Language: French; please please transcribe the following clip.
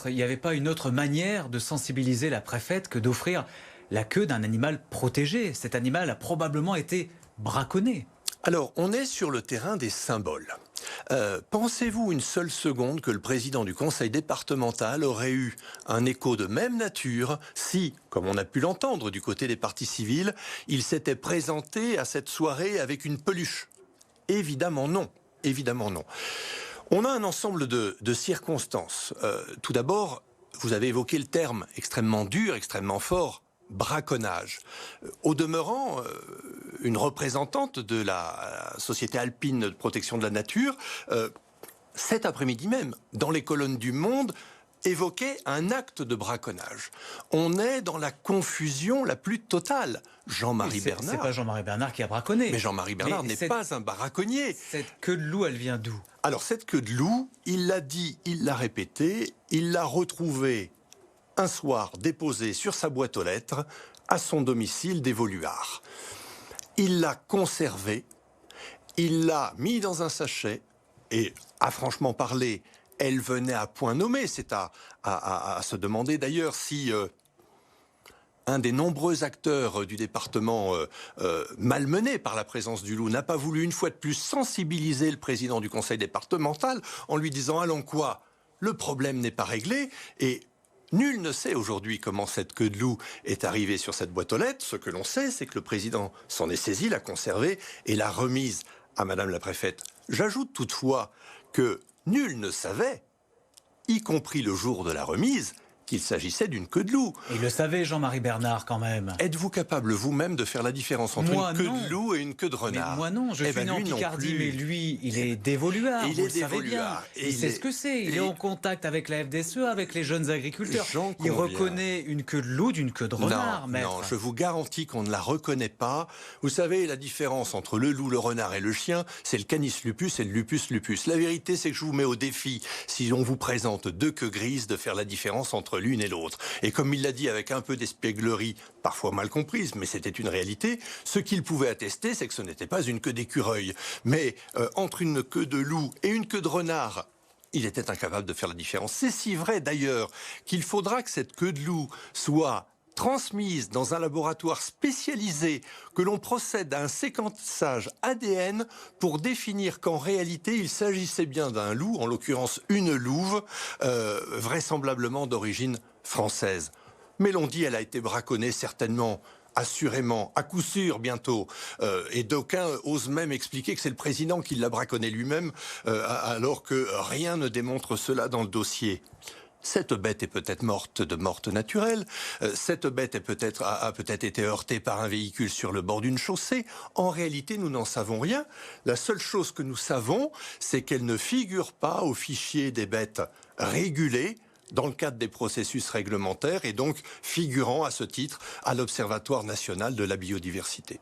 Il n'y avait pas une autre manière de sensibiliser la préfète que d'offrir la queue d'un animal protégé. Cet animal a probablement été braconné. Alors, on est sur le terrain des symboles. Pensez-vous une seule seconde que le président du conseil départemental aurait eu un écho de même nature si, comme on a pu l'entendre du côté des parties civiles, il s'était présenté à cette soirée avec une peluche? Évidemment non. Évidemment non. On a un ensemble de circonstances. Tout d'abord, vous avez évoqué le terme extrêmement dur, extrêmement fort, braconnage. Au demeurant, une représentante de la Société alpine de protection de la nature, cet après-midi même, dans les colonnes du Monde, évoquait un acte de braconnage. On est dans la confusion la plus totale. Jean-Marie Oui, c'est Bernard... pas Jean-Marie Bernard qui a braconné. Mais Jean-Marie Bernard n'est pas un braconnier. Cette queue de loup, elle vient d'où? Alors cette queue de loup, il l'a dit, il l'a répété, il l'a retrouvée un soir déposée sur sa boîte aux lettres à son domicile d'Évoluard. Il l'a conservée, il l'a mis dans un sachet et, à franchement parler, elle venait à point nommé. C'est à se demander d'ailleurs si un des nombreux acteurs du département malmené par la présence du loup n'a pas voulu une fois de plus sensibiliser le président du conseil départemental en lui disant « Allons quoi, le problème n'est pas réglé » et nul ne sait aujourd'hui comment cette queue de loup est arrivée sur cette boîte aux lettres. Ce que l'on sait, c'est que le président s'en est saisi, l'a conservée et l'a remise à Madame la préfète. J'ajoute toutefois que nul ne savait, y compris le jour de la remise, qu'il s'agissait d'une queue de loup. Il le savait, Jean-Marie Bernard, quand même. Êtes-vous capable vous-même de faire la différence entre une queue de loup et une queue de renard? Mais moi non, je suis né en Picardie, mais lui, il est d'Évoluard, vous le savez bien. Il sait ce que c'est, il est en contact avec la FDSE, avec les jeunes agriculteurs. Il reconnaît une queue de loup d'une queue de renard, maître. Non, je vous garantis qu'on ne la reconnaît pas. Vous savez, la différence entre le loup, le renard et le chien, c'est le canis lupus et le lupus lupus. La vérité, c'est que je vous mets au défi, si on vous présente deux queues grises, de faire la différence entre l'une et l'autre. Et comme il l'a dit avec un peu d'espièglerie, parfois mal comprise, mais c'était une réalité, ce qu'il pouvait attester, c'est que ce n'était pas une queue d'écureuil. Mais entre une queue de loup et une queue de renard, il était incapable de faire la différence. C'est si vrai d'ailleurs qu'il faudra que cette queue de loup soit transmise dans un laboratoire spécialisé, que l'on procède à un séquençage ADN pour définir qu'en réalité il s'agissait bien d'un loup, en l'occurrence une louve, vraisemblablement d'origine française. Mais l'on dit elle a été braconnée certainement, assurément, à coup sûr bientôt. Et d'aucuns osent même expliquer que c'est le président qui l'a braconnée lui-même, alors que rien ne démontre cela dans le dossier. Cette bête est peut-être morte de morte naturelle. Cette bête a peut-être été heurtée par un véhicule sur le bord d'une chaussée. En réalité, nous n'en savons rien. La seule chose que nous savons, c'est qu'elle ne figure pas au fichier des bêtes régulées dans le cadre des processus réglementaires et donc figurant à ce titre à l'Observatoire national de la biodiversité.